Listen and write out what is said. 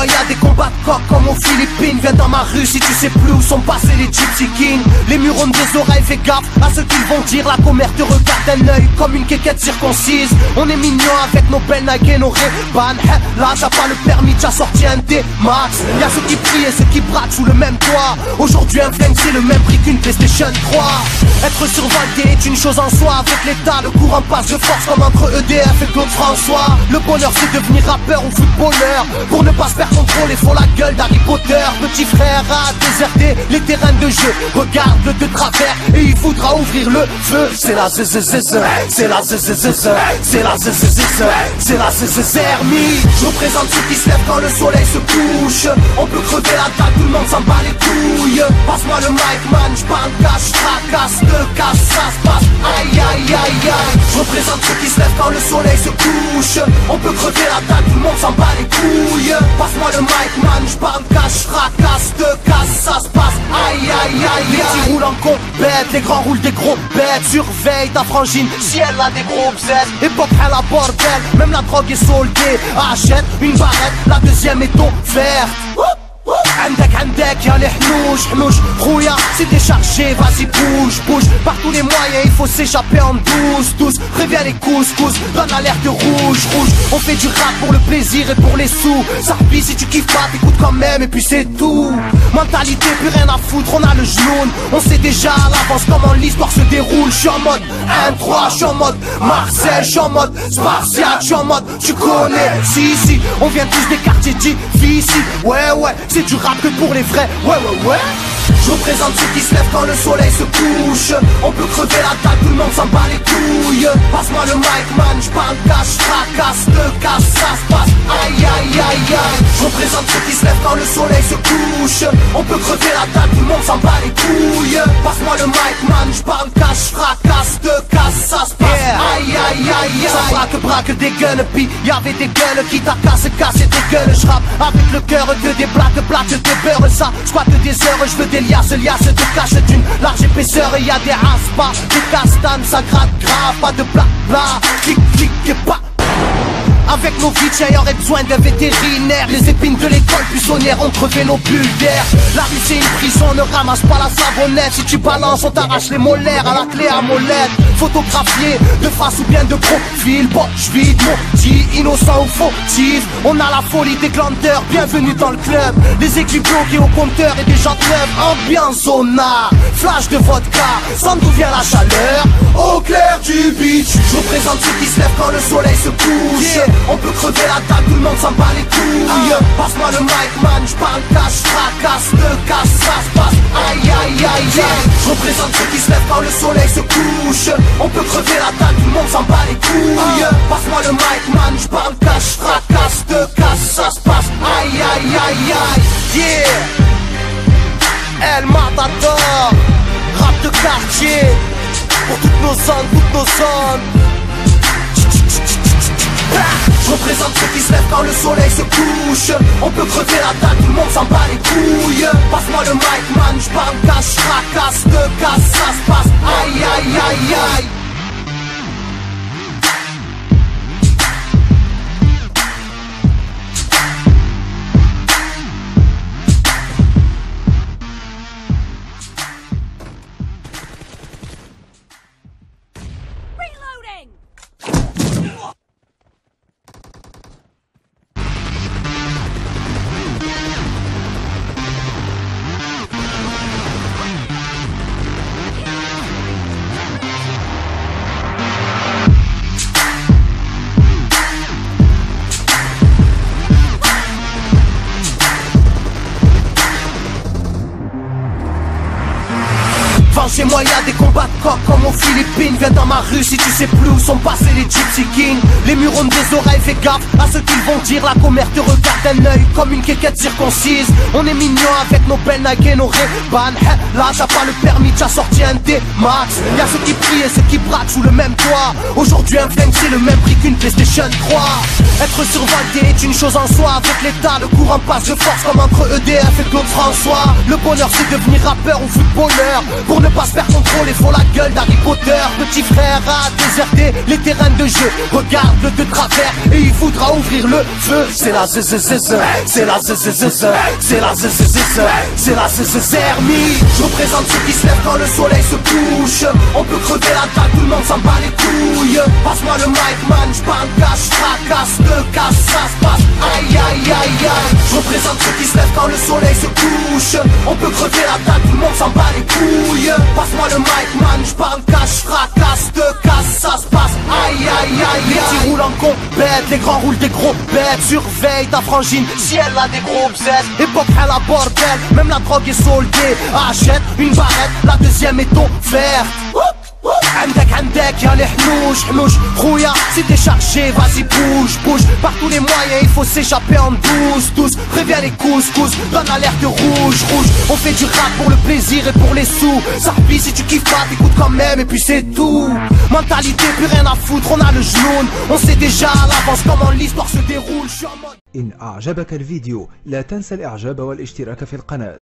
moi y'a des combats de coq comme aux Philippines. Viens dans ma rue si tu sais plus où sont passés les Gypsy Kings. Les murs ont des oreilles, fais gaffe à ce qu'ils vont dire. La commère te regarde d'un œil comme une quéquette circoncise. On est mignon avec nos belles Nike et nos Ray-Ban. Là t'as pas le permis, t'as sorti un D-Max. Y'a ceux qui prient et ceux qui braquent sous le même toit. Aujourd'hui un flingue c'est le même prix qu'une PlayStation 3. Être survolté est une chose en soi. Avec l'état le courant passe de force comme entre EDF et Claude François. Le bonheur c'est devenir rappeur ou footballeur. Pour ne pas se faire contrôler faut la gueule d'Harry Potter. Petit frère a déserté les terrains de jeu. Regarde-le de travers et il voudra ouvrir le feu. C'est la zzzz, c'est la zzzz, c'est la zzzz, c'est la zzzermie. Je représente ceux qui se lèvent quand le soleil se couche. On peut crever la dalle, tout le monde s'en bat les couilles. Passe-moi le mic man, j'parle cash, tracasse, te casse, ça se passe. Aïe aïe aïe aïe. Je représente ceux qui se lèvent quand le soleil se couche. On peut crever la dalle, tout le monde s'en bat les couilles. Passe-moi le mic man, j'parle cash, tracasse, te casse, ça se passe. Aïe aïe aïe aïe. Les petits roulent en compète, les grands roulent des gros bêtes. Surveille ta frangine si elle a des gros bzètes. Époque à la bordel, même la drogue est soldée. Achète une barrette, la deuxième est offerte. عندك يا الحنوش حنوش خويا c'est déchargé, vas-y bouge, bouge. Par tous les moyens il faut s'échapper en douce. Préviens les couscous, donne l'alerte rouge. On fait du rap pour le plaisir et pour les sous. Sarpi si tu kiffes pas t'écoutes quand même et puis c'est tout. Mentalité plus rien à foutre, on a le genou. On sait déjà à l'avance comment l'histoire se déroule. J'suis en mode 1-3, j'suis en mode Marseille, j'suis en mode Spartiate, j'suis en mode tu connais. Si, on vient tous des quartiers difficiles. Ouais, c'est du rap que pour les vrais, ouais. Je représente ceux qui se lèvent quand le soleil se couche. On peut crever la dalle, tout le monde s'en bat les couilles. Passe-moi le mic man, j'parle cash, tracasse, te casse, ça se passe. Aïe aïe aïe aïe. Je représente ceux qui se lèvent quand le soleil se couche. On peut crever la dalle, tout le monde s'en bat les couilles. Passe-moi le mic man, j'parle cash, tracasse, te casse, ça se passe. Aïe aïe aïe aïe. Ça braque des gueules, puis y'avait des gueules qui t'a cassé des gueules. J'rappe avec le cœur que des blagues, des beurres. Ça squatte des heures, j'veux des liasses de cache d'une large épaisseur. Et y'a des aspas, des castanes, ça gratte grave. Pas de blabla, clic et pas. Avec nos vies, il y aurait besoin d'un vétérinaire. Les épines de l'école buissonnière ont crevé nos bulles d'air. La rue c'est une prison, ne ramasse pas la savonnette. Si tu balances, on t'arrache les molaires à la clé à molette. Photographié de face ou bien de profil. Bon, j'vide, maudit, innocent ou fautif. On a la folie des glandeurs, bienvenue dans le club. Les équipes bloquées au compteur et des gens neuves. Ambiance zona, flash de vodka. Sans d'où vient la chaleur, au clair du beach. Je représente ceux qui se lèvent quand le soleil se couche. On peut crever la table, tout le monde s'en bat les couilles. Passe-moi le mic man, j'parle cash, tracasse, te casse, ça se passe. Aïe aïe aïe aïe. Je représente ceux qui se lèvent quand le soleil se couche. On peut crever la table, tout le monde s'en bat les couilles. Passe-moi le mic man, j'parle cash, tracasse, te casse, ça se passe. Aïe aïe aïe aïe. Yeah. El Matador, rap de quartier. Pour toutes nos zones. Je représente ceux qui se lèvent quand le soleil se couche. On peut crever la dalle, tout le monde s'en bat les couilles. Passe-moi le mic man, j'parle cash, tracasse, te casse, ça se passe. Aïe aïe aïe aïe. Chez moi y'a des combats de coq comme aux Philippines. Viens dans ma rue si tu sais plus où sont passés les Gypsy Kings. Les murs ont des oreilles, fais gaffe à ce qu'ils vont dire. La commère te regarde d'un œil comme une quéquette circoncise. On est mignon avec nos belles Nike et nos Ray-Ban. Là t'as pas le permis, t'as sorti un D-Max. Y'a ceux qui prient et ceux qui braquent sous le même toit. Aujourd'hui un flingue c'est le même prix qu'une PlayStation 3. Être survolté est une chose en soi. Avec l'état le courant passe de force comme entre EDF et Claude François. Le bonheur c'est devenir rappeur ou footballeur. Pour ne pas se faire contrôler, font la gueule d'Harry Potter. Petit frère a déserté les terrains de jeu, regarde-le de travers et il voudra ouvrir le feu. C'est la zzzz, c'est la zzzz, c'est la zzzz, c'est la zzzermie. Je représente ceux qui se lèvent quand le soleil se couche. On peut crever la dalle, tout le monde s'en bat les couilles. Passe-moi le mic man, j'parle cache, fracasse, te casse, ça se passe. Aïe aïe aïe aïe. Je représente ceux qui se lèvent quand le soleil se couche. On peut crever la dalle, tout le monde s'en bat les couilles. Passe-moi le mic man, j'parle cache, fracasse, te casse, ça se passe. Aïe aïe aïe. Les petits roulent en compète, les grands roulent des gros bêtes. Surveille ta frangine si elle a des gros bzètes. Époque à la bordel, même la drogue est soldée. Achète une barrette, la deuxième est offerte. عندك يا الحنوش حنوش خويا si t'es chargé vas-y bouge bouge. Par tous les moyens il faut s'échapper en douce. Préviens les couscous, donne l'alerte rouge. On fait du rap pour le plaisir et pour les sous. Ça vie si tu kiffes pas t'écoutes quand même et puis c'est tout. Mentalité plus rien à foutre, on a le genou. On sait déjà à l'avance comment l'histoire se déroule. إن أعجبك الفيديو لا تنسى الإعجاب والاشتراك في القناة.